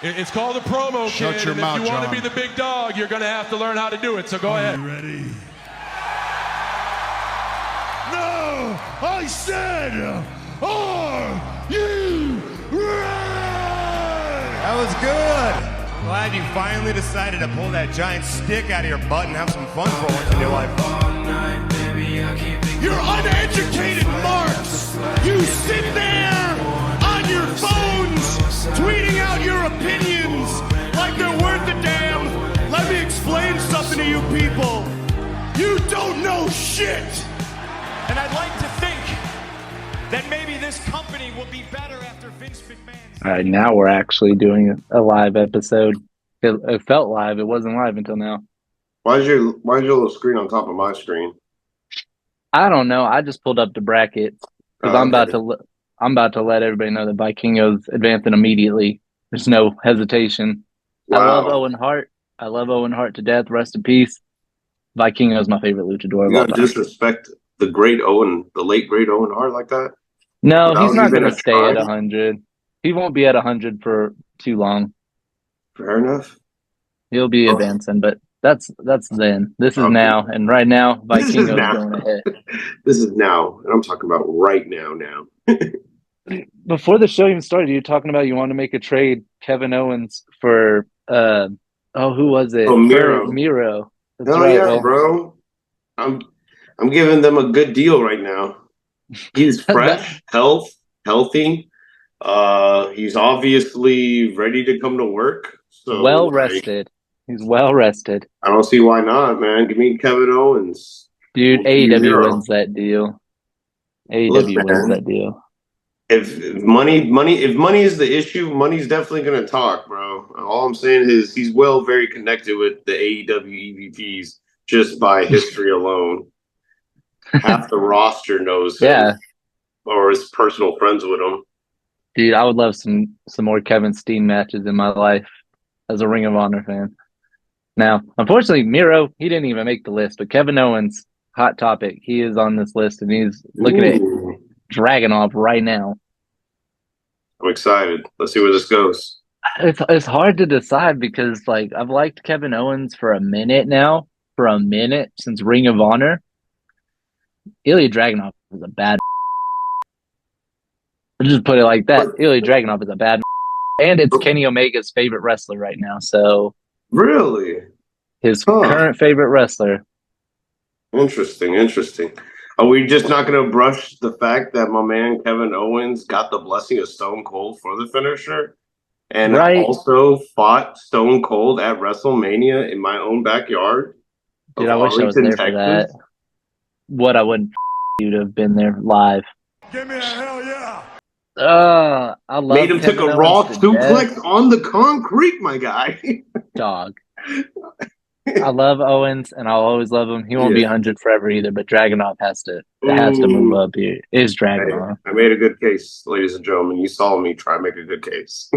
It's called a promo, Shut kid. your And mouth, if you want to John. be the big dog, you're going to have to learn how to do it. So go ahead. You ready? No! I said, are you ready? That was good. Glad you finally decided to pull that giant stick out of your butt and have some fun for once in your life. You're uneducated marks! You sit there on your phones tweeting out your opinions like they're worth a damn. Let me explain something to you people. You don't know shit! And I'd like to think that maybe this company will be better after Vince McMahon's... All right, now we're actually doing a live episode. It felt live. It wasn't live until now. Why's your little screen on top of my screen? I don't know. I just pulled up the brackets because I'm about to let everybody know that Vikingo's advancing immediately. There's no hesitation. Wow. I love Owen Hart. I love Owen Hart to death. Rest in peace. Vikingo's my favorite luchador. You gotta disrespect the late great Owen Hart like that. No, he's not going to stay at 100. He won't be at 100 for too long. Fair enough. He'll be advancing, but that's then. This is now, and right now, Vikingo's going ahead. This is now, and I'm talking about right now. Before the show even started, you were talking about you want to make a trade, Kevin Owens for who was it? Oh, Miro. Miro. That's Hell right, yeah, man. bro. I'm giving them a good deal right now. He's fresh, healthy. He's obviously ready to come to work. So well rested. He's well rested. I don't see why not, man. Give me Kevin Owens. Dude, AEW wins that deal. AEW wins that deal. If money is the issue, money's definitely gonna talk, bro. All I'm saying is he's very connected with the AEW EVPs just by history alone. Half the roster knows him, or is personal friends with him. Dude, I would love some more Kevin Steen matches in my life as a Ring of Honor fan. Now, unfortunately, Miro, he didn't even make the list, but Kevin Owens, hot topic, he is on this list, and he's looking at Dragunov right now. I'm excited. Let's see where this goes. It's hard to decide because, like, I've liked Kevin Owens for a minute now, since Ring of Honor. Ilya Dragunov is a bad. I'll just put it like that. Ilya Dragunov is a bad, and it's Kenny Omega's favorite wrestler right now. So really, his current favorite wrestler. Interesting. Are we just not going to brush the fact that my man Kevin Owens got the blessing of Stone Cold for the finisher, and also fought Stone Cold at WrestleMania in my own backyard? Dude, I wish I was there for that. What I wouldn't you'd have been there live. Give me a hell yeah! I love made him Kevin took a Owens raw to suplex death. on the concrete, my guy. Dog. I love Owens, and I'll always love him. He won't be 100 forever either, but Dragunov has to move up here. Is Dragunov? I made a good case, ladies and gentlemen. You saw me try to make a good case.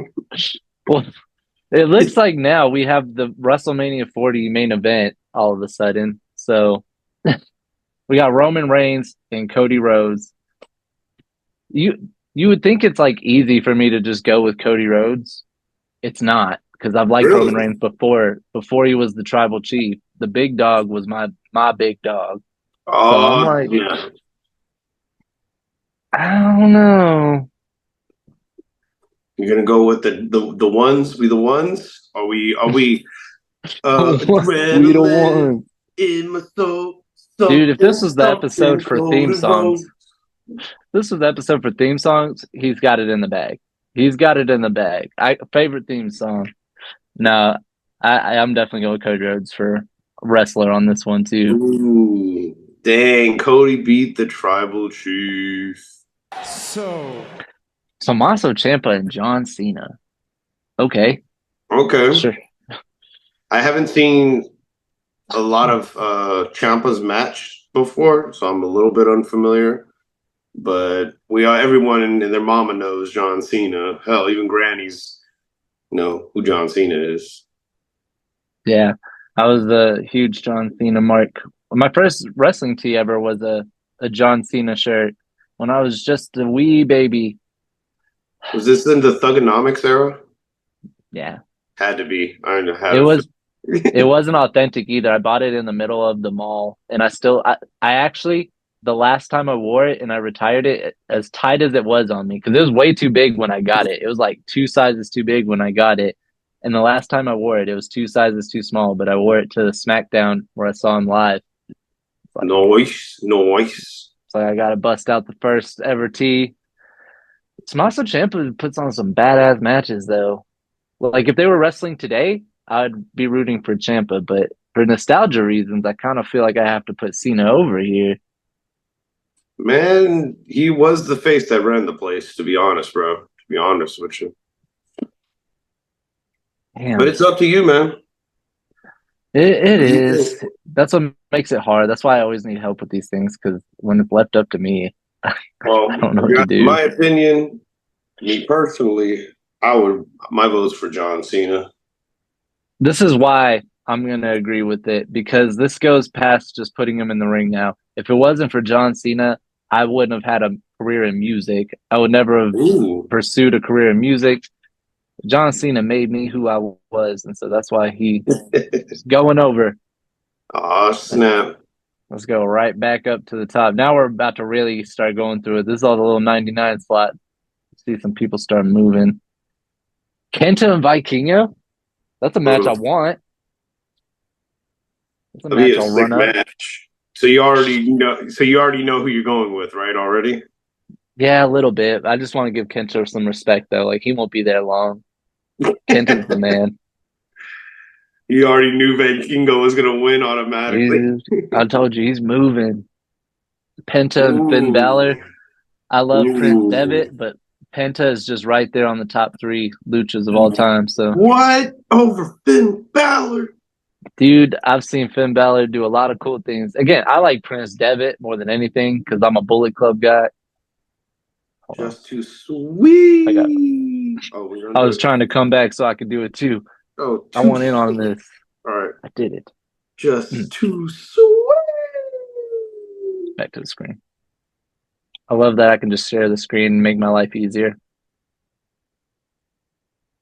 Well, it looks like now we have the WrestleMania 40 main event all of a sudden. So we got Roman Reigns and Cody Rhodes. You would think it's like easy for me to just go with Cody Rhodes. It's not, because I've liked Roman Reigns before he was the tribal chief. The big dog was my big dog. Oh, so I'm like, I don't know. You're gonna go with the ones? We the ones? Are we? We the ones. In my soul. Dude, if this was the episode for theme songs, he's got it in the bag. Favorite theme song. No, I'm definitely going with Cody Rhodes for wrestler on this one too. Ooh, dang, Cody beat the tribal chief. So Tommaso Ciampa and John Cena. Okay. Sure. I haven't seen a lot of Ciampa's match before, so I'm a little bit unfamiliar. But everyone and their mama knows John Cena. Hell, even grannies know who John Cena is. Yeah, I was a huge John Cena mark. My first wrestling tee ever was a John Cena shirt when I was just a wee baby. Was this in the Thugonomics era? Yeah. Had to be. I don't know how It to was it wasn't authentic either. I bought it in the middle of the mall, and I actually the last time I wore it and I retired it as tight as it was on me because it was way too big when I got it. It was like 2 sizes too big when I got it, and the last time I wore it, it was 2 sizes too small. But I wore it to the SmackDown where I saw him live. Noise. So I got to bust out the first ever tee. Tommaso Ciampa puts on some badass matches though. Like if they were wrestling today, I'd be rooting for Ciampa, but for nostalgia reasons, I kind of feel like I have to put Cena over here. Man, he was the face that ran the place, to be honest, bro. To be honest with you. Damn. But it's up to you, man. It is. That's what makes it hard. That's why I always need help with these things because when it's left up to me, Well, I don't know what to do. My opinion, me personally, my vote's for John Cena. This is why I'm going to agree with it because this goes past just putting him in the ring now. If it wasn't for John Cena, I wouldn't have had a career in music. I would never have pursued a career in music. John Cena made me who I was, and so that's why he's going over. Oh, snap. Let's go right back up to the top. Now we're about to really start going through it. This is all the little 99 slot. See some people start moving. Kenta and Vikingo? That's a match I want. That's a That'll be match a I'll sick run up. match. So you already know who you're going with, right? Already? Yeah, a little bit. I just want to give Kenta some respect though. Like he won't be there long. Kenta's the man. You already knew Van Kingo was gonna win automatically. I told you he's moving. Penta and Finn Balor. I love Prince Devitt, but Penta is just right there on the top 3 luchas of all time. So what over Finn Balor? Dude, I've seen Finn Balor do a lot of cool things. Again, I like Prince Devitt more than anything because I'm a Bullet Club guy. Just too sweet. I was trying to come back so I could do it too. Oh, I want in on this. All right. I did it. Just too sweet. Back to the screen. I love that I can just share the screen and make my life easier.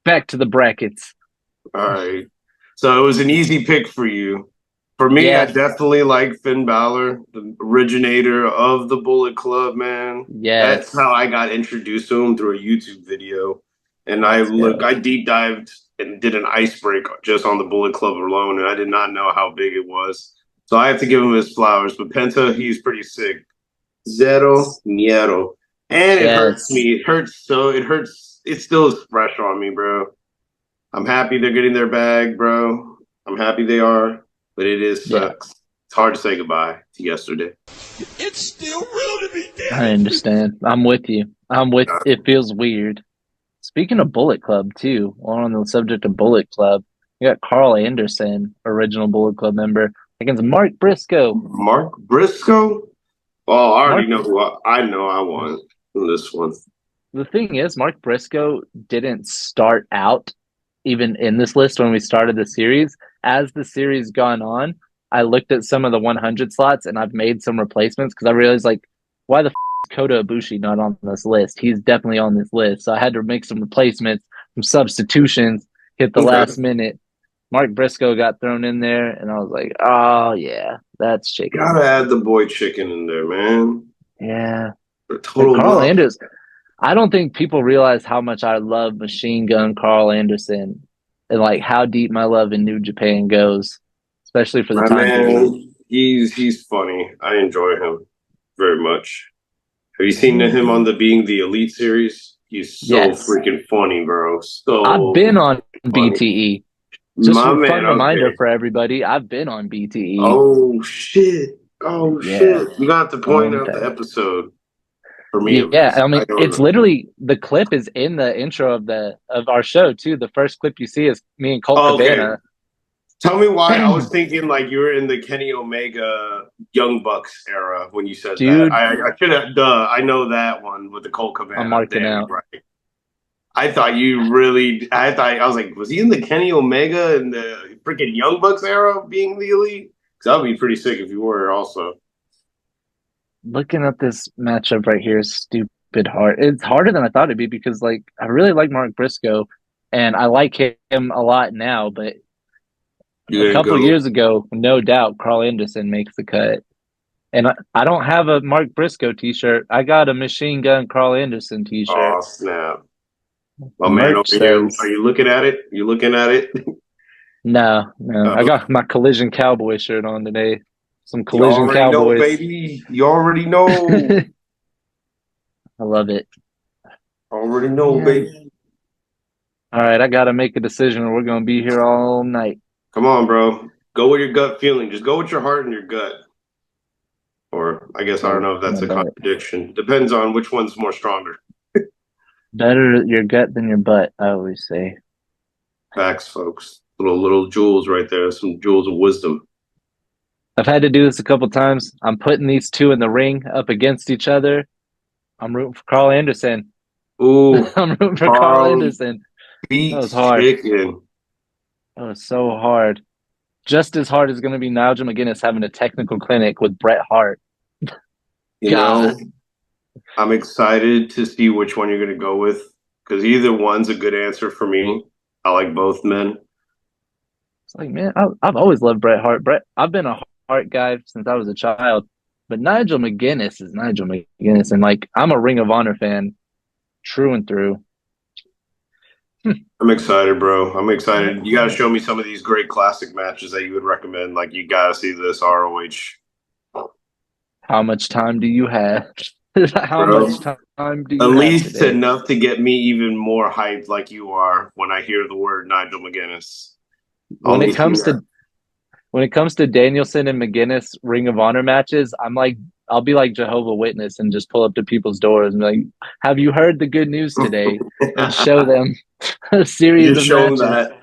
Back to the brackets. All right. So it was an easy pick for you. For me, Yeah. I definitely like Finn Balor, the originator of the Bullet Club, man. Yes. That's how I got introduced to him through a YouTube video. And I deep dived and did an icebreak just on the Bullet Club alone, and I did not know how big it was. So I have to give him his flowers. But Penta, he's pretty sick. Zero Niero. And it hurts me. It hurts so it hurts. It still is fresh on me, bro. I'm happy they're getting their bag, bro. I'm happy they are, but it sucks. It's hard to say goodbye to yesterday. It's still real to me, damn. I understand. I'm with you. It feels weird. Speaking of Bullet Club, too, while on the subject of Bullet Club, you got Carl Anderson, original Bullet Club member, against Mark Briscoe. Mark Briscoe? Oh, I already know who I know I want in this one. The thing is, Mark Briscoe didn't start out even in this list when we started the series. As the series gone on, I looked at some of the 100 slots and I've made some replacements because I realized, like, why the is Kota Ibushi not on this list? He's definitely on this list. So I had to make some replacements, some substitutions, hit the last minute. Mark Briscoe got thrown in there, and I was like, oh, yeah, that's chicken. Gotta add the boy chicken in there, man. Yeah. Total Carl Anderson. I don't think people realize how much I love Machine Gun Carl Anderson and like how deep my love in New Japan goes, especially for the time period. He's funny. I enjoy him very much. Have you seen him on the Being the Elite series? He's so freaking funny, bro. So I've been on funny. BTE. Just a fun reminder for everybody. I've been on BTE. Oh shit! Oh shit! You got to point out the episode. For me, yeah, I mean, it's literally the clip is in the intro of our show too. The first clip you see is me and Colt Cabana. Tell me why I was thinking like you were in the Kenny Omega Young Bucks era when you said that. I should have. I know that one with the Colt Cabana. I'm marking out. Right. I thought you really. I was like, was he in the Kenny Omega and the freaking Young Bucks era being the Elite? Because that would be pretty sick if you were also. Looking at this matchup right here is stupid hard. It's harder than I thought it'd be because, like, I really like Mark Briscoe. and I like him a lot now. But You're a gonna couple go. years ago, no doubt, Carl Anderson makes the cut. And I don't have a Mark Briscoe T-shirt. I got a Machine Gun Carl Anderson T-shirt. Oh snap! The My man over merch here. says Are you looking at it? You looking at it? no. I Uh, got my Collision Cowboy shirt on today. Some you Collision already know, Cowboys. baby. You already know. I love it. Already know, Yeah. baby. All right, I got to make a decision, or we're going to be here all night. Come on, bro. Go with your gut feeling. Just go with your heart and your gut. Or I guess I don't know if that's a contradiction. Depends on which one's more stronger. Better your gut than your butt, I always say. Facts, folks. Little jewels right there. Some jewels of wisdom. I've had to do this a couple times. I'm putting these two in the ring up against each other. I'm rooting for Carl Anderson. Ooh, I'm rooting for Carl Carl Anderson. That beats was hard. chicken. That was so hard. Just as hard as going to be Nigel McGuinness having a technical clinic with Bret Hart. You God. know, I'm excited to see which one you're going to go with because either one's a good answer for me. I like both men. It's like, man, I've always loved Bret Hart. I've been a Hart guy since I was a child. But Nigel McGuinness is Nigel McGuinness. And, like, I'm a Ring of Honor fan true and through. I'm excited, bro. I'm excited. You got to show me some of these great classic matches that you would recommend. Like, you got to see this ROH. How much time do you have? How Bro, much time do you at have least today? enough to get me even more hyped like you are when I hear the word Nigel McGuinness. When it comes to Danielson and McGuinness Ring of Honor matches, I'll be like Jehovah's Witness and just pull up to people's doors and be like, have you heard the good news today? And show them a series of show matches. them that.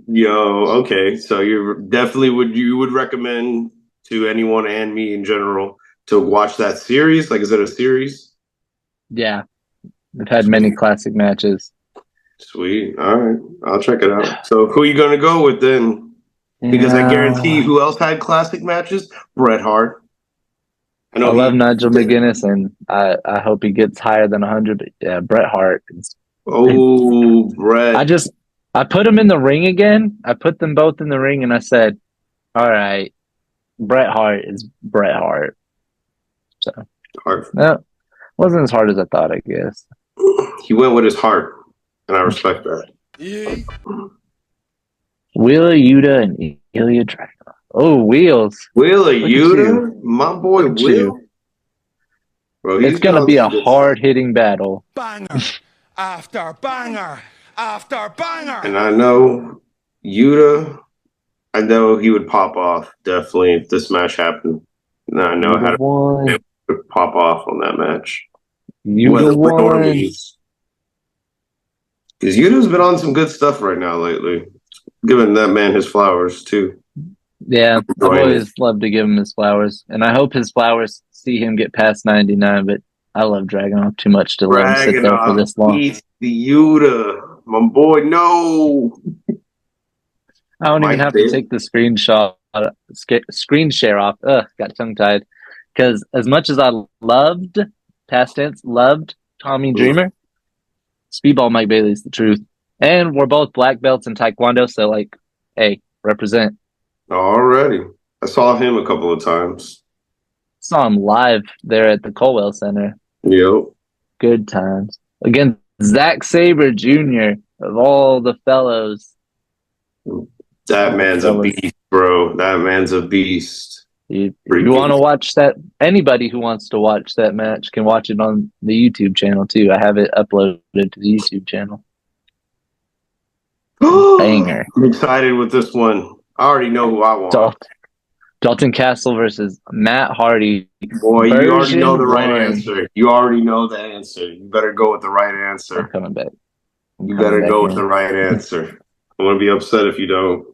Yo, okay. So you would recommend to anyone and me in general to watch that series? Like, is it a series? Yeah. We've had many classic matches. Sweet. All right. I'll check it out. So who are you going to go with then? Because I guarantee you who else had classic matches? Bret Hart. I love Nigel McGuinness, and I hope he gets higher than 100. But yeah, Bret Hart. Bret. I put him in the ring again. I put them both in the ring, and I said, all right, Bret Hart is Bret Hart. So, no, wasn't as hard as I thought, I guess. He went with his heart, and I respect that. Yeah. Wheeler Yuta and Ilya Dragunov. Oh, Wheels. Wheeler Yuta? My boy Will? Bro, it's going to be a hard-hitting battle. Banger after banger after banger. And I know Yuta, I know he would pop off, definitely, if this match happened. And I know how to pop off on that match. Yuta won. Because Yuta's been on some good stuff right now lately. Giving that man his flowers, too. Yeah, I've always loved to give him his flowers. And I hope his flowers see him get past 99, but I love Dragunov too much to let him sit there for this long. He's the Yuta. My boy, no. I don't even have to take the screen share off. Ugh, got tongue-tied. Because as much as I loved, past tense, loved Tommy Dreamer, Speedball Mike Bailey's the truth. And we're both black belts in Taekwondo, so, like, hey, represent. Already. I saw him a couple of times. Saw him live there at the Colwell Center. Yep. Good times. Again, Zack Sabre Jr. of all the fellows. That man's a beast, bro. That man's a beast. If you want to watch that, anybody who wants to watch that match can watch it on the YouTube channel, too. I have it uploaded to the YouTube channel. Banger. I'm excited with this one. I already know who I want. Dalton Castle versus Matt Hardy. Boy, you already know the right answer. You already know the answer. You better go with the right answer. I'm coming back. You better go with the right answer. I'm going to be upset if you don't.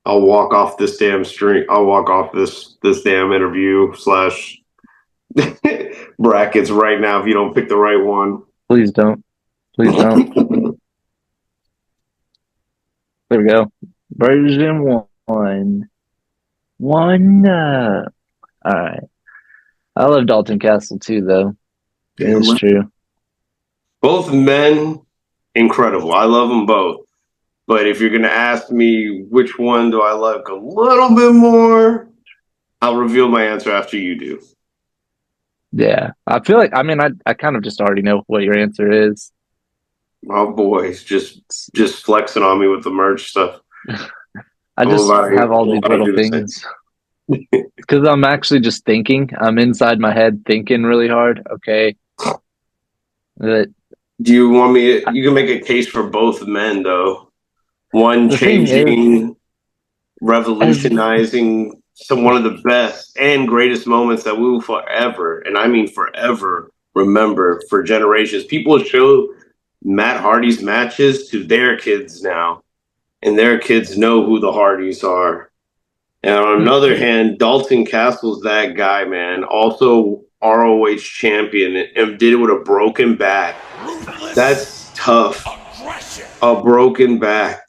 I'll walk off this damn stream. I'll walk off this damn interview / brackets right now if you don't pick the right one. Please don't. Please don't. There we go. Version 1. All right. I love Dalton Castle too, though. It is true. Both men incredible. I love them both. But if you're gonna ask me which one do I like a little bit more, I'll reveal my answer after you do. Yeah, I feel like I kind of just already know what your answer is. My boy's just flexing on me with the merch stuff. I just have all I'm these about to little do the same. things because I'm actually just thinking. I'm inside my head thinking really hard. Okay, that Do you want me? You can make a case for both men, though. One the thing is, changing, as revolutionizing one of the best and greatest moments that we will forever, and I mean forever, remember for generations. People show Matt Hardy's matches to their kids now, and their kids know who the Hardys are. And on another hand, Dalton Castle's that guy, man. Also ROH champion and did it with a broken back. That's tough. A broken back.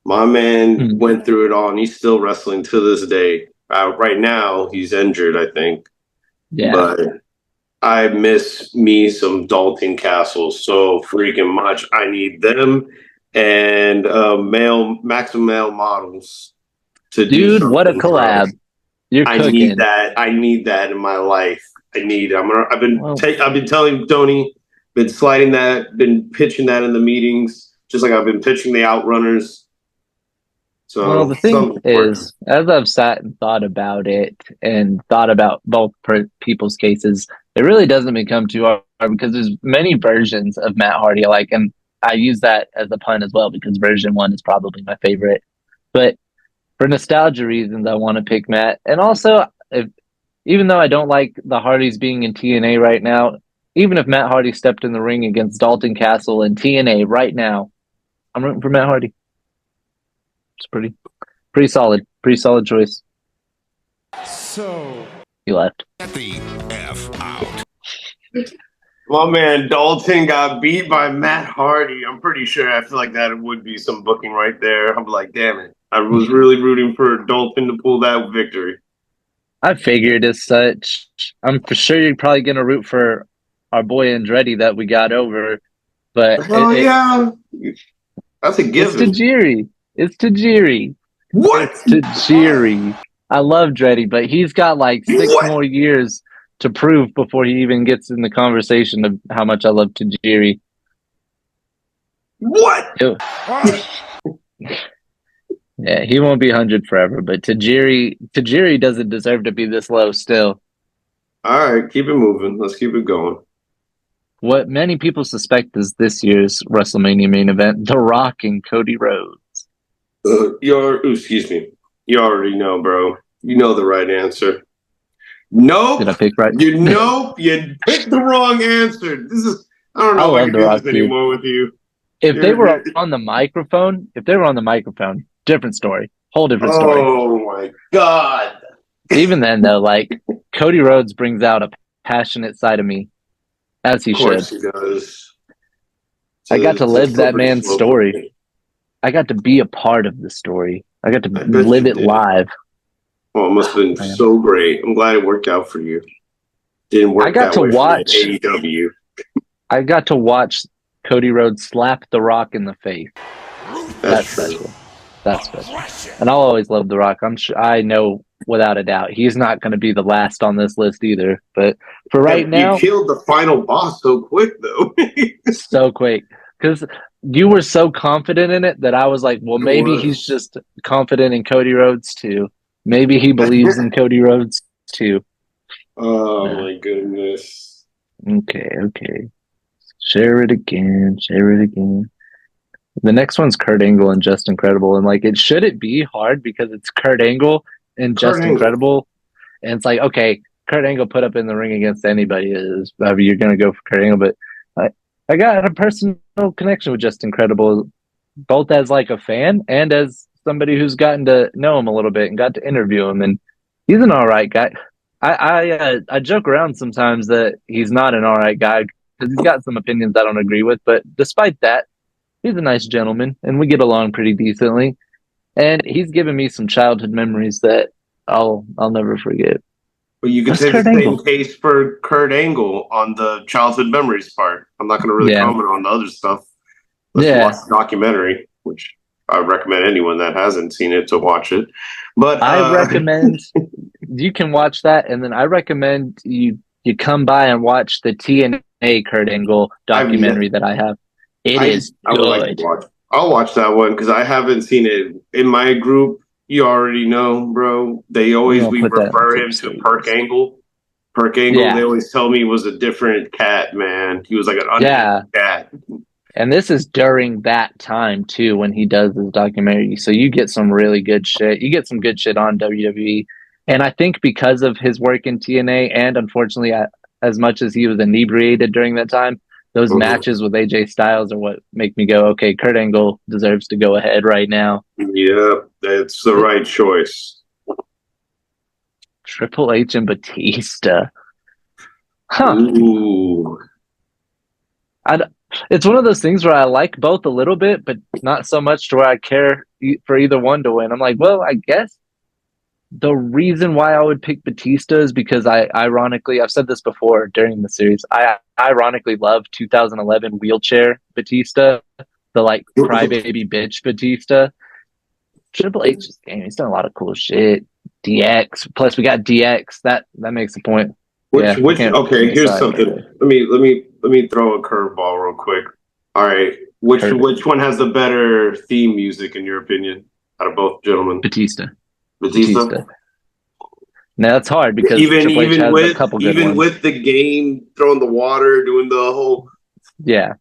My man went through it all, and he's still wrestling to this day. Right now, he's injured, I think. yeah. But I miss me some Dalton Castle so freaking much. I need them and maximum male models to do Dude, what a something for collab! us. You're I cooking. need that. I need that in my life. I need. I've been telling Tony, been sliding that, been pitching that in the meetings, just like I've been pitching the Outrunners. So Well, the thing is, as I've sat and thought about it and thought about both people's cases, it really doesn't become too hard because there's many versions of Matt Hardy I like, and I use that as a pun as well because version 1 is probably my favorite. But for nostalgia reasons, I want to pick Matt. And also, even though I don't like the Hardys being in TNA right now, even if Matt Hardy stepped in the ring against Dalton Castle in TNA right now, I'm rooting for Matt Hardy. It's pretty solid choice. So He left. Get the F out. my man Dalton got beat by Matt Hardy. I'm pretty sure. I feel like that would be some booking right there. I'm like, damn it. I was really rooting for Dalton to pull that victory. I figured as such. I'm for sure you're probably going to root for our boy Andretti that we got over, but yeah, that's a given. It's Tajiri. What? It's Tajiri. I love Andretti, but he's got like 6 more years to prove before he even gets in the conversation of how much I love Tajiri. What? Yeah, he won't be 100 forever, but Tajiri doesn't deserve to be this low still. All right, keep it moving. Let's keep it going. What many people suspect is this year's WrestleMania main event, The Rock and Cody Rhodes. Excuse me. You already know, bro. You know the right answer. Nope. Did I pick right? You picked the wrong answer. I don't know if I can do this anymore with you. If they were on the microphone, different story. Whole different story. Oh my God. Even then though, like Cody Rhodes brings out a passionate side of me. As he should. Of course he does. I got to live that man's story. I got to be a part of the story. I got to live it live. Oh, it must have been so great. I'm glad it worked out for you. Didn't work that way for AEW. I got to watch Cody Rhodes slap The Rock in the face. That's special. That's special. And I'll always love The Rock. I know without a doubt he's not going to be the last on this list either. But for right now, you killed the final boss so quick, though. So quick because you were so confident in it that I was like, well, maybe he's just confident in Cody Rhodes too. Maybe he believes in Cody Rhodes too. Oh my goodness. Okay. Share it again. The next one's Kurt Angle and Just Incredible. And like, should it be hard because it's Kurt Angle and Just Incredible? And it's like, okay, Kurt Angle put up in the ring against anybody. You're going to go for Kurt Angle. But I got a personal connection with Just Incredible, both as like a fan and as somebody who's gotten to know him a little bit and got to interview him. And he's an all right guy. I joke around sometimes that he's not an all right guy because he's got some opinions I don't agree with. But despite that, he's a nice gentleman, and we get along pretty decently. And he's given me some childhood memories that I'll never forget. But you can say the same case for Kurt Angle on the childhood memories part. I'm not going to really comment on the other stuff. Let's watch the documentary, which I recommend anyone that hasn't seen it to watch it. But I recommend you can watch that, and then I recommend you come by and watch the TNA Kurt Angle documentary that I have. I would like to watch. I'll watch that one because I haven't seen it in my group. You already know, bro. We refer him to Perk Angle. Perk Angle. Yeah. They always tell me was a different cat, man. He was like an unhinged cat. And this is during that time too when he does this documentary. So you get some really good shit. You get some good shit on WWE. And I think because of his work in TNA, and unfortunately, as much as he was inebriated during that time, those matches with AJ Styles are what make me go, okay, Kurt Angle deserves to go ahead right now. Yeah, that's the right choice. Triple H and Batista. Huh. Ooh. It's one of those things where I like both a little bit, but not so much to where I care for either one to win. I'm like, well, I guess the reason why I would pick Batista is because I've said this before during the series, I ironically love 2011 wheelchair Batista, the like crybaby bitch Batista. Triple H's game, he's done a lot of cool shit. DX, plus we got DX. That makes a point. Okay, here's something. Let me throw a curveball real quick. All right, which one has the better theme music in your opinion out of both gentlemen? Batista. Now that's hard because even with the game, throwing the water, doing the whole and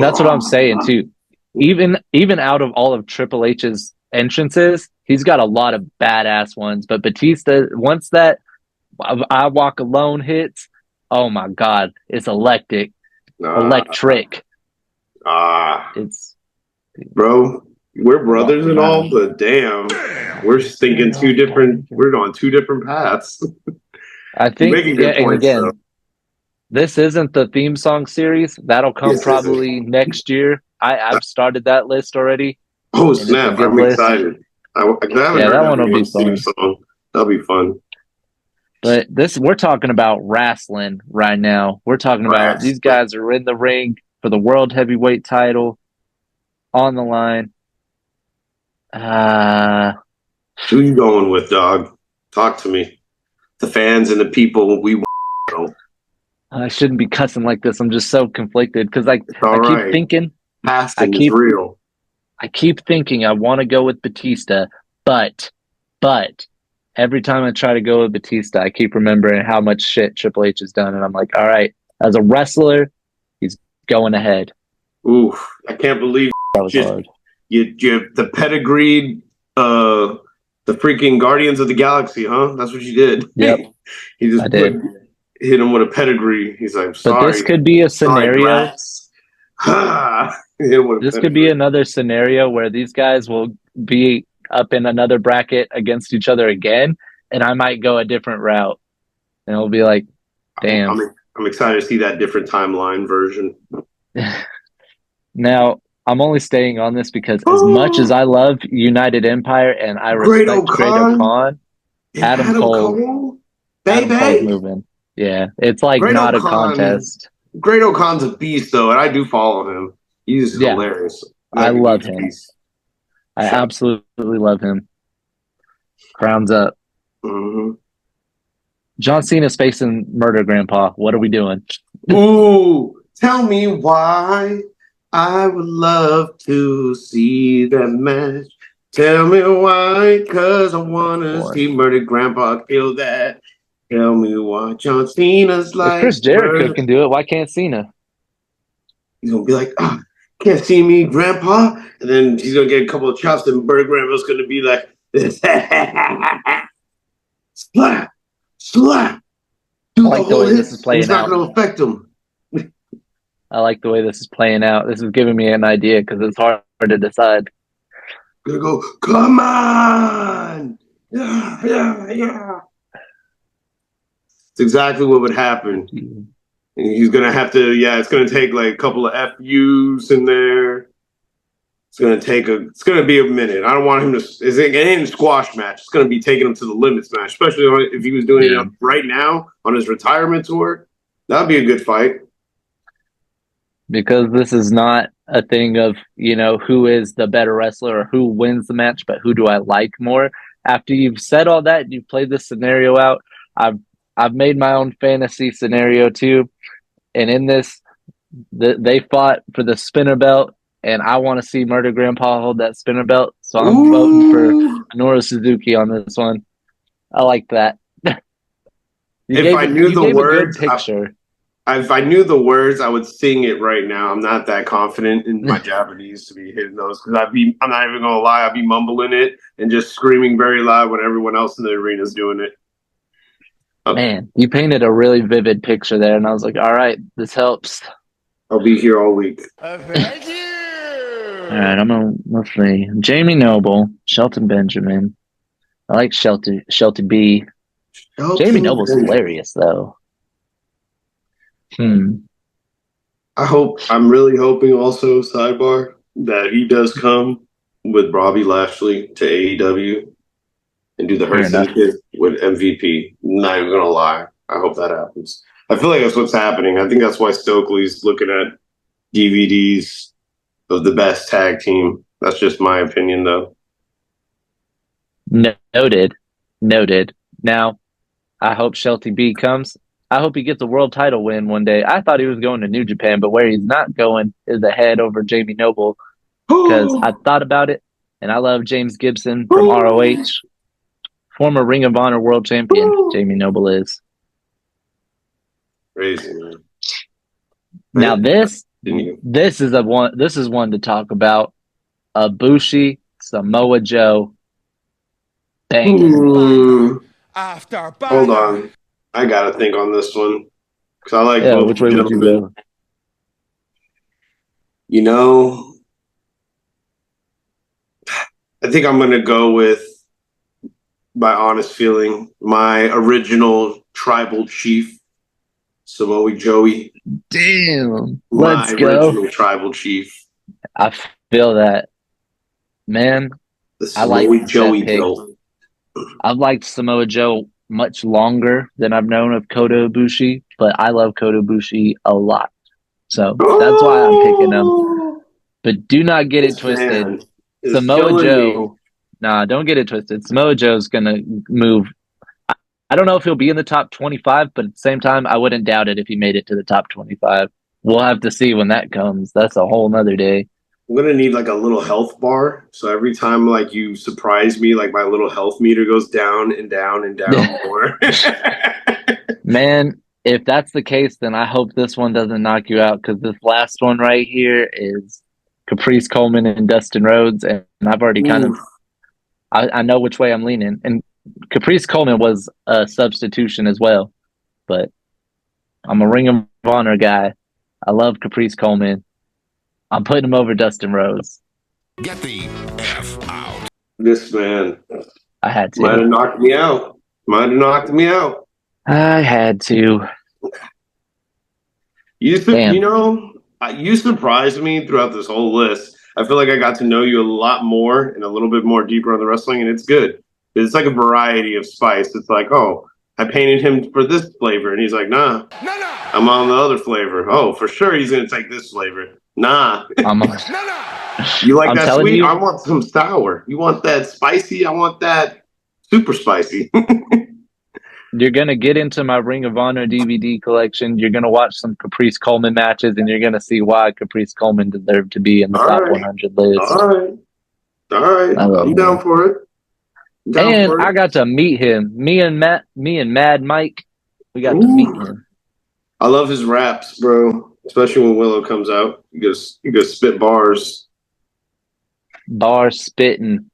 that's what I'm saying too. Even out of all of Triple H's entrances, he's got a lot of badass ones. But Batista, once that I Walk Alone hits, oh my god, it's electric. It's bro. We're brothers and all, but damn, we're thinking we're on two different paths. I think, and again, this isn't the theme song series. That'll come probably next year. I've started that list already. Oh, snap. I'm excited. That one will be fun. That'll be fun. But we're talking about wrestling right now. We're talking about these guys are in the ring for the World Heavyweight title on the line. Who you going with, dog? Talk to me. The fans and the people we want. I shouldn't be cussing like this. I'm just so conflicted because I keep thinking. Is real. I keep thinking I want to go with Batista, but every time I try to go with Batista, I keep remembering how much shit Triple H has done, and I'm like, all right, as a wrestler, he's going ahead. Oof! I can't believe that was hard. You the pedigreed, the freaking Guardians of the Galaxy, huh? That's what you did. Yep, he just hit him with a pedigree. He's like, sorry. But this could be a scenario. This could be another scenario where these guys will be up in another bracket against each other again, and I might go a different route, and it'll be like, damn. I'm excited to see that different timeline version. Now, I'm only staying on this because as much as I love United Empire and I respect Great O'Khan, Adam Cole's moving. Yeah, it's like Great not O'Khan, a contest. Great O'Khan's a beast, though, and I do follow him. He's hilarious. I love him. I absolutely love him. Crowns up. Mm-hmm. John Cena's facing Murder Grandpa. What are we doing? Ooh, tell me why. I would love to see that match. Tell me why, because I want to see Murder Grandpa kill that. Tell me why John Cena's like... If Chris Jericho can do it, why can't Cena? He's going to be like, can't see me, Grandpa. And then he's going to get a couple of chops, and Murder Grandpa's going to be like, slap, slap. I like the way this is playing out. It's not going to affect him. I like the way this is playing out. This is giving me an idea because it's hard to decide. Gonna go, come on! Yeah. It's exactly what would happen. And he's gonna have to, it's gonna take like a couple of FUs in there. It's gonna be a minute. I don't want him to, it ain't a squash match. It's gonna be taking him to the limits match, especially if he was doing it right now on his retirement tour. That'd be a good fight. because this is not a thing of, who is the better wrestler or who wins the match, but who do I like more. After you've said all that, you've played this scenario out. I've made my own fantasy scenario too, and in this, they fought for the spinner belt, and I want to see Murder Grandpa hold that spinner belt, so I'm voting for Minoru Suzuki on this one. I like that. If I knew the words, a good picture. If I knew the words, I would sing it right now. I'm not that confident in my Japanese to be hitting those because I'm not even gonna lie, I'd be mumbling it and just screaming very loud when everyone else in the arena is doing it. Man, you painted a really vivid picture there, and I was like, all right, this helps. I'll be here all week. Thank you. All right, let's see. Jamie Noble, Shelton Benjamin. I like Shelton B. Jamie Noble's hilarious, though. I'm really hoping also, sidebar, that he does come with Bobby Lashley to AEW and do the Hurricane Kid with MVP. Not even gonna lie. I hope that happens. I feel like that's what's happening. I think that's why Stokely's looking at DVDs of the best tag team. That's just my opinion, though. Noted. Now, I hope Shelty B comes. I hope he gets a world title win one day. I thought he was going to New Japan, but where he's not going is ahead over Jamie Noble, because I thought about it, and I love James Gibson from ROH, former Ring of Honor world champion. Jamie Noble is crazy, man. Now this is one to talk about. Ibushi, Samoa Joe, bang. After Hold on. I gotta think on this one because I like both. Which way would you go? I think I'm gonna go with my honest feeling, my original tribal chief, Samoa Joey. Damn, let's go. Original tribal chief. I feel that, man. I like Joey build. I've liked Samoa Joe much longer than I've known of Kota Ibushi, but I love Kota Ibushi a lot. So that's why I'm picking him. But do not get it twisted. Samoa Joe, don't get it twisted. Samoa Joe's going to move. I don't know if he'll be in the top 25, but at the same time, I wouldn't doubt it if he made it to the top 25. We'll have to see when that comes. That's a whole nother day. I'm gonna need like a little health bar. So every time like you surprise me, like my little health meter goes down and down and down more. Man, if that's the case, then I hope this one doesn't knock you out, because this last one right here is Caprice Coleman and Dustin Rhodes, and I've already I know which way I'm leaning. And Caprice Coleman was a substitution as well, but I'm a Ring of Honor guy. I love Caprice Coleman. I'm putting him over Dustin Rhodes. Get the F out. This man. I had to. Might have knocked me out. I had to. You surprised me throughout this whole list. I feel like I got to know you a lot more and a little bit more deeper on the wrestling, and it's good. It's like a variety of spice. It's like, oh, I painted him for this flavor, and he's like, nah. I'm on the other flavor. Oh, for sure he's going to take this flavor. Nah. You like that sweet? I want some sour. You want that spicy? I want that super spicy. You're going to get into my Ring of Honor DVD collection. You're going to watch some Caprice Coleman matches, and you're going to see why Caprice Coleman deserved to be in the top 100 list. All right. I'm down for it. I got to meet him. Me and Mad Mike, we got to meet him. I love his raps, bro. Especially when Willow comes out. He goes spit bars. Bars spitting.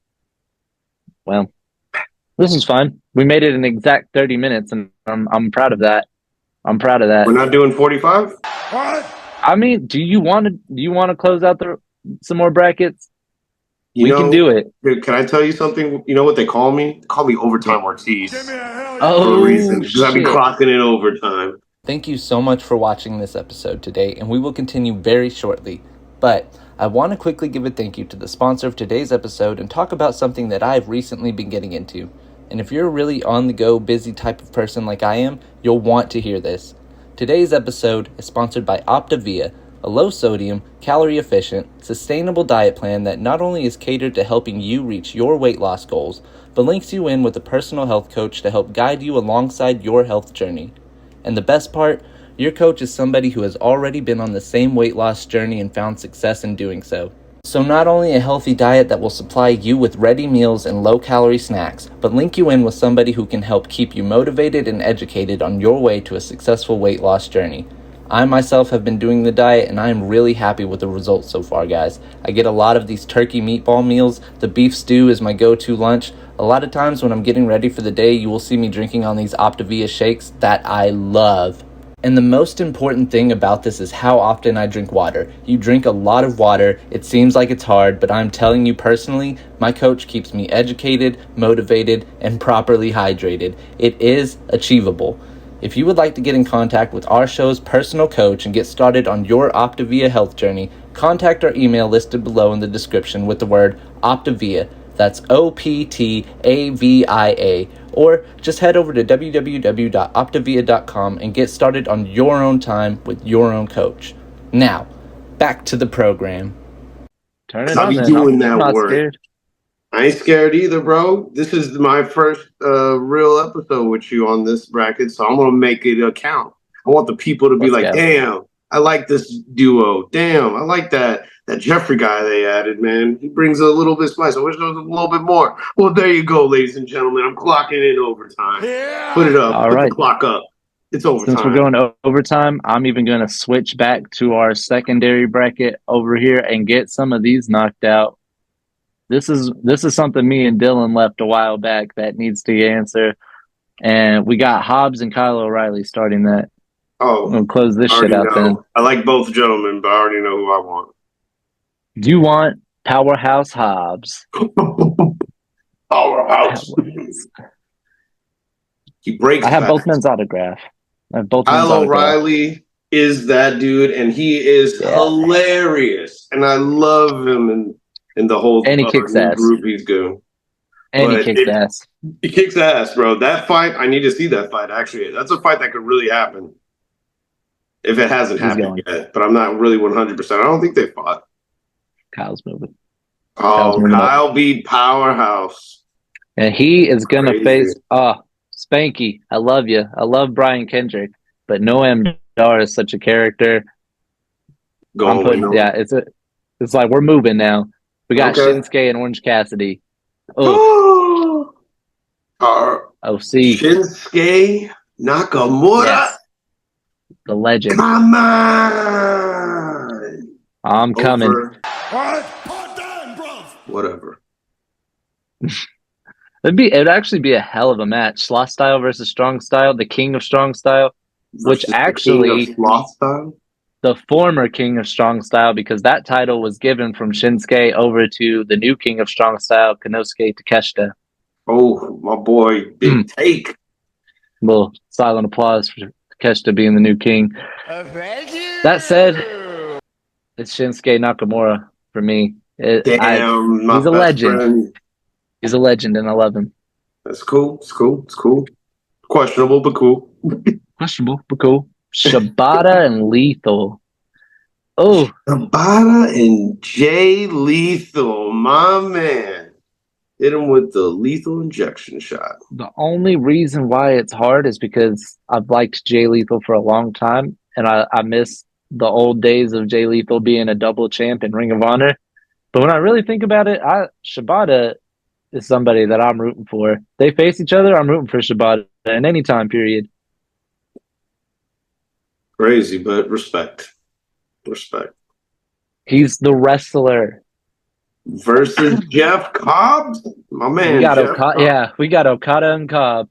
Well, this is fun. We made it an exact 30 minutes, and I'm proud of that. We're not doing 45? What? I mean, do you want to close out some more brackets? We can do it. Can I tell you something? You know what they call me? They call me Overtime Ortiz. For a reason. Because I've been clocking in overtime. Thank you so much for watching this episode today, and we will continue very shortly. But I want to quickly give a thank you to the sponsor of today's episode and talk about something that I've recently been getting into. And if you're a really on-the-go, busy type of person like I am, you'll want to hear this. Today's episode is sponsored by Optavia, a low-sodium, calorie-efficient, sustainable diet plan that not only is catered to helping you reach your weight loss goals, but links you in with a personal health coach to help guide you alongside your health journey. And the best part, your coach is somebody who has already been on the same weight loss journey and found success in doing so. So not only a healthy diet that will supply you with ready meals and low-calorie snacks, but link you in with somebody who can help keep you motivated and educated on your way to a successful weight loss journey. I myself have been doing the diet and I am really happy with the results so far, guys. I get a lot of these turkey meatball meals. The beef stew is my go-to lunch. A lot of times when I'm getting ready for the day, you will see me drinking on these Optavia shakes that I love. And the most important thing about this is how often I drink water. You drink a lot of water. It seems like it's hard, but I'm telling you personally, my coach keeps me educated, motivated, and properly hydrated. It is achievable. If you would like to get in contact with our show's personal coach and get started on your Optavia health journey, contact our email listed below in the description with the word Optavia. That's OPTAVIA. Or just head over to www.optavia.com and get started on your own time with your own coach. Now, back to the program. Turn it I'll on be then. doing I'm that not work. scared. I ain't scared either, bro. This is my first real episode with you on this bracket, so I'm gonna make it count. I want the people to be Let's like, go. "Damn, I like this duo. Damn, I like that Jeffrey guy they added. Man, he brings a little bit of spice. I wish there was a little bit more." Well, there you go, ladies and gentlemen. I'm clocking in overtime. Yeah. Put it up. All Put right. the clock up. It's overtime. Since we're going overtime, I'm even going to switch back to our secondary bracket over here and get some of these knocked out. This is something me and Dylan left a while back that needs to answer. And we got Hobbs and Kyle O'Reilly starting that. Oh, We'll close this I shit already out know. then. I like both gentlemen, but I already know who I want. Do you want Powerhouse Hobbs? Powerhouse. He breaks. I have fast. both men's autograph. I have both men's Kyle autograph. O'Reilly is that dude, and he is hilarious, and I love him and the whole And he kicks ass. group he's going. And he But kicks ass. He kicks ass, bro. That fight, I need to see that fight. Actually, that's a fight that could really happen if it hasn't happened yet. But I'm not really 100%. I don't think they fought. Kyle's moving. Oh, Kyle beat Powerhouse, and he is gonna face Spanky. I love you. I love Brian Kendrick, but Noam Dar is such a character. It's like we're moving now. We got Shinsuke and Orange Cassidy. Oh, OC Shinsuke Nakamura, yes. The legend. Come on, I'm coming. All right, part down, bro. Whatever. It'd actually be a hell of a match. Sloth Style versus Strong Style, the King of Strong Style, which actually Sloth Style, the former King of Strong Style, because that title was given from Shinsuke over to the new King of Strong Style, Konosuke Takeshita. Oh, my boy, big take. Little silent applause for Takeshita being the new king. Thank you. That said, it's Shinsuke Nakamura for me. He's a legend. Friend. He's a legend, and I love him. That's cool. It's cool. It's cool. Questionable, but cool. Questionable, but cool. Shibata and Lethal. Oh, Shibata and Jay Lethal, my man. Hit him with the lethal injection shot. The only reason why it's hard is because I've liked Jay Lethal for a long time, and I miss the old days of Jay Lethal being a double champ in Ring of Honor. But when I really think about it, Shibata is somebody that I'm rooting for. They face each other, I'm rooting for Shibata in any time period. Crazy, but respect. Respect. He's the wrestler. Versus Jeff Cobb? My man. We got we got Okada and Cobb.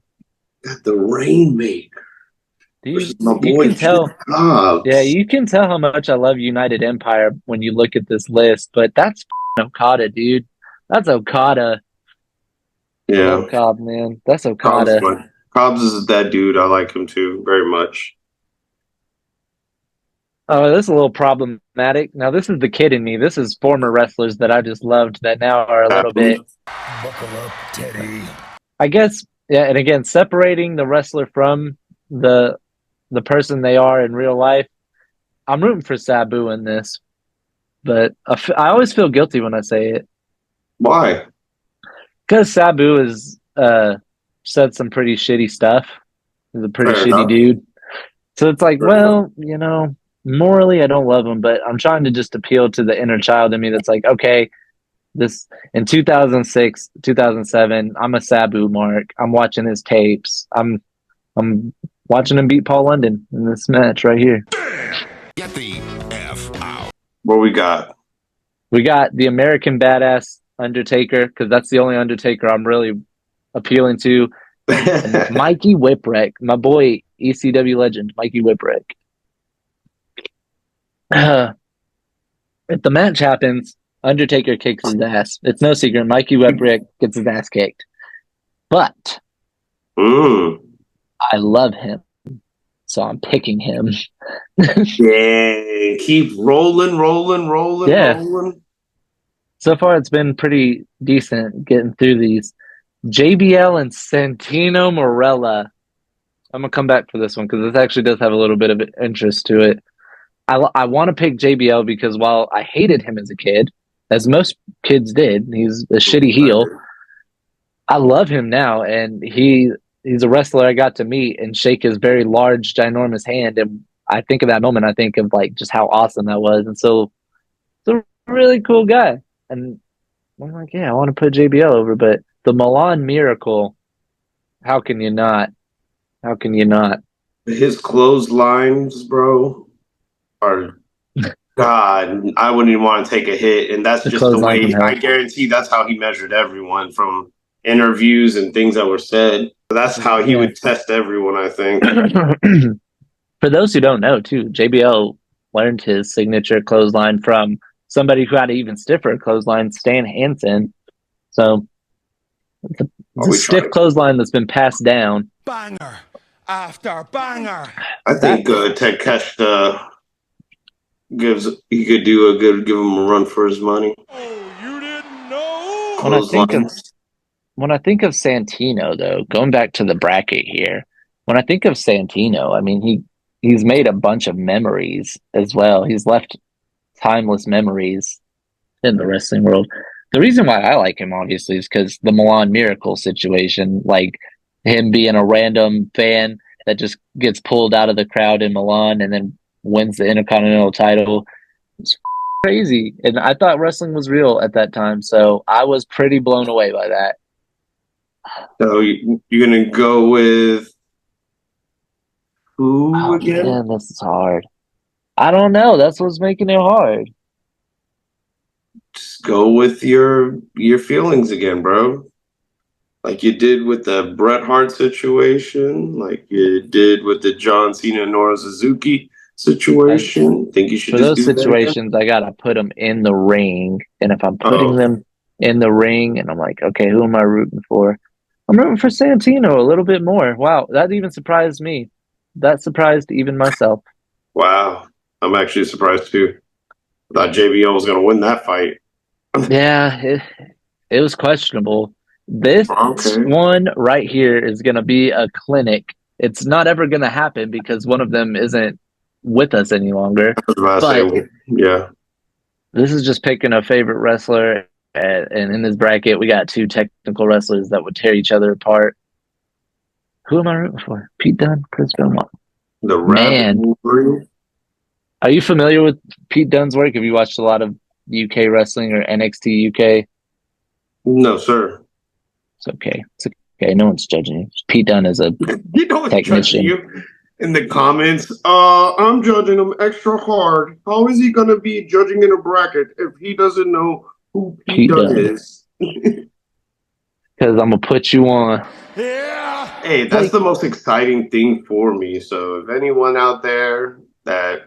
Got the Rainmaker. Dude, my boy, you can tell. Cobb. Yeah, you can tell how much I love United Empire when you look at this list, but that's Okada, dude. That's Okada. Yeah. Cobb, man. That's Okada. Cobbs is that dude. I like him too, very much. Oh, this is a little problematic. Now, this is the kid in me. This is former wrestlers that I just loved that now are a little bit. Buckle up, Teddy. I guess, yeah, and again, separating the wrestler from the person they are in real life. I'm rooting for Sabu in this, but I always feel guilty when I say it Why? because Sabu has said some pretty shitty stuff. He's a pretty Fair shitty enough. dude. So it's like, Fair enough. well, morally I don't love him, but I'm trying to just appeal to the inner child in me that's like, okay, this in 2006, 2007, I'm a Sabu mark. I'm watching his tapes. I'm watching him beat Paul London in this match right here. Get the F out. What we got? We got the American Badass Undertaker because that's the only Undertaker I'm really appealing to. And Mikey Whipwreck, my boy, ECW legend, Mikey Whipwreck. If the match happens, Undertaker kicks his ass. It's no secret. Mikey Whipwreck gets his ass kicked. But I love him, so I'm picking him. Yeah, keep rolling. Yeah. So far, it's been pretty decent getting through these. JBL and Santino Marella. I'm gonna come back for this one because this actually does have a little bit of interest to it. I want to pick JBL because while I hated him as a kid, as most kids did, he's a shitty heel. I love him now, and he's a wrestler I got to meet and shake his very large, ginormous hand. And I think of that moment, I think of like just how awesome that was. And so, it's a really cool guy. And I'm like, yeah, I want to put JBL over, but the Milan Miracle, how can you not? How can you not? His clotheslines, bro, are God. I wouldn't even want to take a hit, and that's just the way. I guarantee that's how he measured everyone from interviews and things that were said. That's how he would test everyone, I think. For those who don't know, too, JBL learned his signature clothesline from somebody who had an even stiffer clothesline, Stan Hansen. So it's a stiff clothesline that's been passed down. Banger after banger. I think Takeshita give him a run for his money. Oh, you didn't know? When I think of Santino, though, going back to the bracket here, when I think of Santino, I mean he's made a bunch of memories as well. He's left timeless memories in the wrestling world. The reason why I like him, obviously, is because the Milan Miracle situation, like him being a random fan that just gets pulled out of the crowd in Milan and then wins the Intercontinental title. It's crazy. And I thought wrestling was real at that time, so I was pretty blown away by that. So you're going to go with who again? Man, this is hard. I don't know. That's what's making it hard. Just go with your feelings again, bro. Like you did with the Bret Hart situation, like you did with the John Cena Nora Suzuki situation. I think you should. For those situations, I gotta put them in the ring, and if I'm putting them in the ring, and I'm like, okay, who am I rooting for? I'm rooting for Santino a little bit more. Wow, that even surprised me. That surprised even myself. Wow, I'm actually surprised too. I thought JBL was going to win that fight. Yeah, it was questionable. This one right here is going to be a clinic. It's not ever going to happen because one of them isn't with us any longer. Yeah. This is just picking a favorite wrestler. And in this bracket, we got two technical wrestlers that would tear each other apart. Who am I rooting for? Pete Dunne, Chris Benoit. Man. Are you familiar with Pete Dunne's work? Have you watched a lot of UK wrestling or NXT UK? No, sir. It's okay. It's okay. No one's judging you. Pete Dunne is a technician. You in the comments, I'm judging him extra hard. How is he going to be judging in a bracket if he doesn't know who Pete Dunne is? Because I'm going to put you on. Yeah. Hey, that's the most exciting thing for me. So if anyone out there that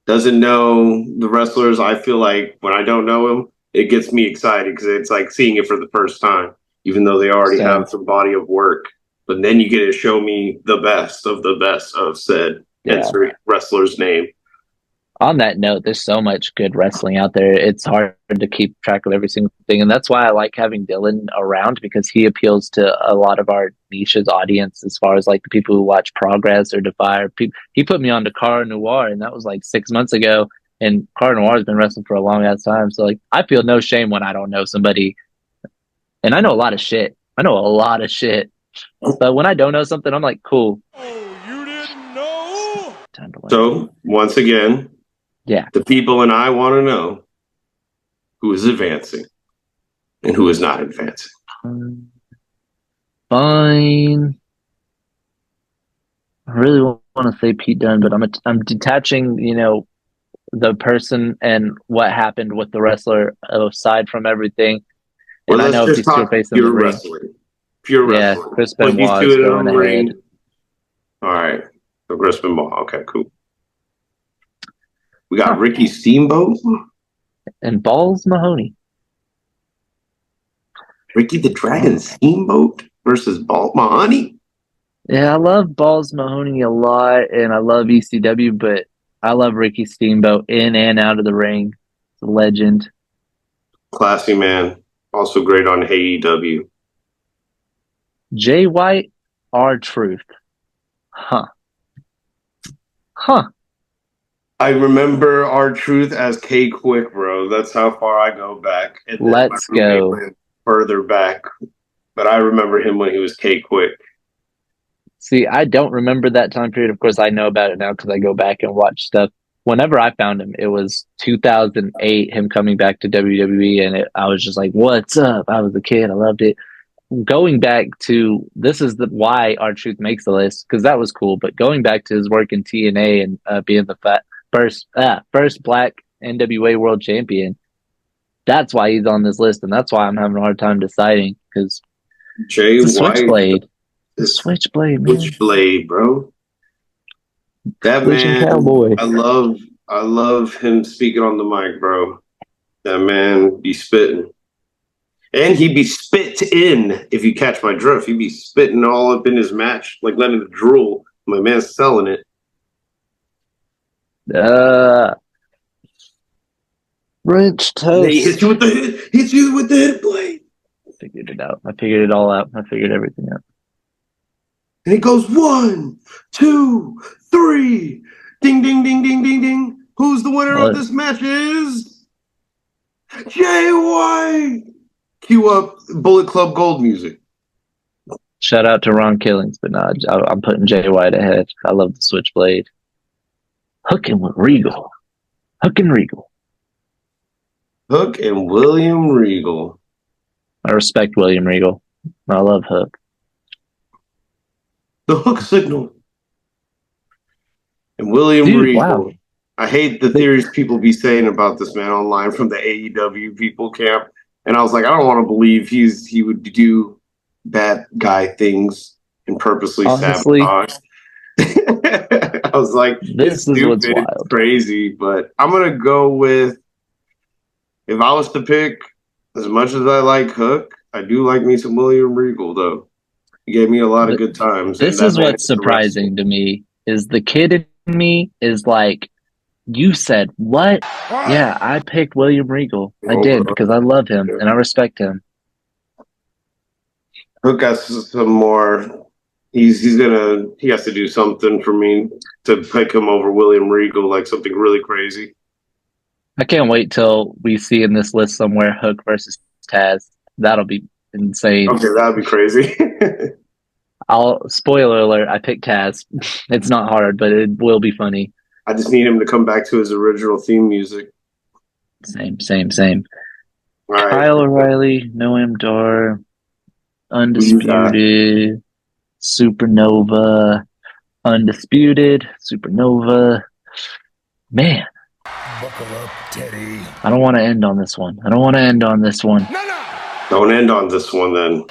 doesn't know the wrestlers, I feel like when I don't know them, it gets me excited because it's like seeing it for the first time, even though they already have some body of work. But then you get to show me the best of said wrestler's name. On that note, there's so much good wrestling out there. It's hard to keep track of every single thing. And that's why I like having Dylan around, because he appeals to a lot of our niche's audience as far as like the people who watch Progress or Defy. He put me on to Car Noir, and that was like 6 months ago. And Car Noir has been wrestling for a long ass time. So like I feel no shame when I don't know somebody. And I know a lot of shit. I know a lot of shit. But when I don't know something, I'm like, cool. Oh, you didn't know? Time to learn. So once again, Yeah. the people and I want to know who is advancing and who is not advancing. Fine. I really want to say Pete Dunne, but I'm detaching, the person and what happened with the wrestler aside from everything. Well, And I let's know if just he's still talk facing the pure ring. wrestling. Pure Yeah, wrestling. Chris Put these Benoit two is in a going ring. ahead. All right. So Chris Benoit. Okay, cool. We got Ricky Steamboat. And Balls Mahoney. Ricky the Dragon Steamboat versus Balt Mahoney. Yeah, I love Balls Mahoney a lot, and I love ECW, but I love Ricky Steamboat in and out of the ring. It's a legend. Classy man. Also great on AEW. Jay White, R-Truth. Huh. I remember R-Truth as K Quick, bro. That's how far I go back. And then Let's my roommate go. went further back. But I remember him when he was K Quick. See, I don't remember that time period. Of course, I know about it now because I go back and watch stuff. Whenever I found him, it was 2008, him coming back to WWE, and I was just like, what's up? I was a kid. I loved it. Going back to, this is why R-Truth makes the list, because that was cool. But going back to his work in TNA and being the first black NWA world champion, that's why he's on this list, and that's why I'm having a hard time deciding, because Jay it's a White. switchblade. Is Switchblade, man. Switchblade, bro. That Switching man, cowboy. I love him speaking on the mic, bro. That man be spitting. And he be spit in, if you catch my drift. He be spitting all up in his match, like letting it drool. My man's selling it. French And he hits toast. you with the head blade. Figured it out. I figured it all out. I figured everything out. And it goes 1, 2, 3. Ding, ding, ding, ding, ding, ding. Who's the winner of this match is Jay White. Cue up Bullet Club Gold music. Shout out to Ron Killings, but no, I'm putting Jay White ahead. I love the Switchblade. Hooking with Regal. Hooking Regal. Hook and William Regal. I respect William Regal. I love Hook. The Hook signal. And William Regal. Wow. I hate the theories people be saying about this man online from the AEW people camp. And I was like, I don't want to believe he would do bad guy things and purposely sabotage. I was like, this is stupid, what's wild. Crazy. But I'm going to go with, if I was to pick, as much as I like Hook, I do like me some William Regal, though. He gave me a lot of good times. This is what's surprising to me, is the kid in me is like, you said what? Yeah, I picked William Regal. I did, because I love him and I respect him. Hook has some more. He has to do something for me to pick him over William Regal, like something really crazy. I can't wait till we see in this list somewhere Hook versus Taz. That'll be insane. Okay, that'd be crazy. Spoiler alert, I picked Taz. It's not hard, but it will be funny. I just need him to come back to his original theme music. Same. All right. Kyle O'Reilly, Noam Dar, Undisputed, Supernova, Undisputed, Supernova. Man. Buckle up, Teddy. I don't want to end on this one. Don't end on this one, then.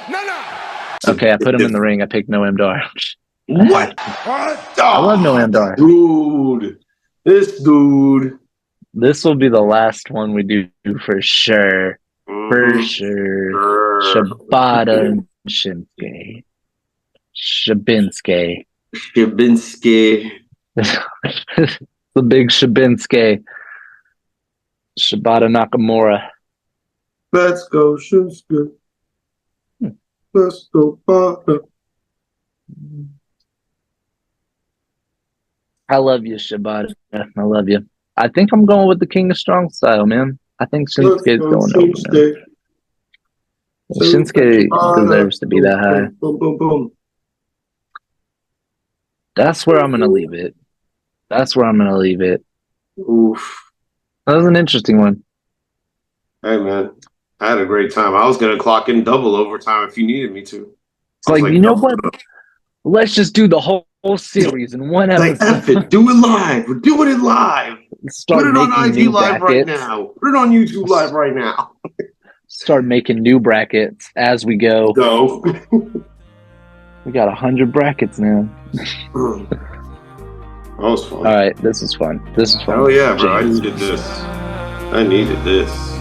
Okay, I put him in the ring. I picked Noam Dar. What? I love Noam Dar. Dude. This dude. This will be the last one we do for sure. For sure. Shibata and Shinsuke. Shabinske. The big Shabinski. Shibata Nakamura. Let's go, Shinsuke. Let's go, Bata. I love you, Shibata. I love you. I think I'm going with the King of Strong Style, man. I think Shinsuke's going over, man. Shinsuke deserves to be that high. Boom, boom, boom. That's where I'm going to leave it. Oof. That was an interesting one. Hey, man. I had a great time. I was going to clock in double overtime if you needed me to. It's like, you know what? Let's just do the whole series in one episode. Like, F it. Do it live. We're doing it live. Put it on IG Live right now. Put it on YouTube Live right now. Start making new brackets as we go. We got 100 brackets now. That was fun. All right, this is fun. Oh yeah, bro. I needed this.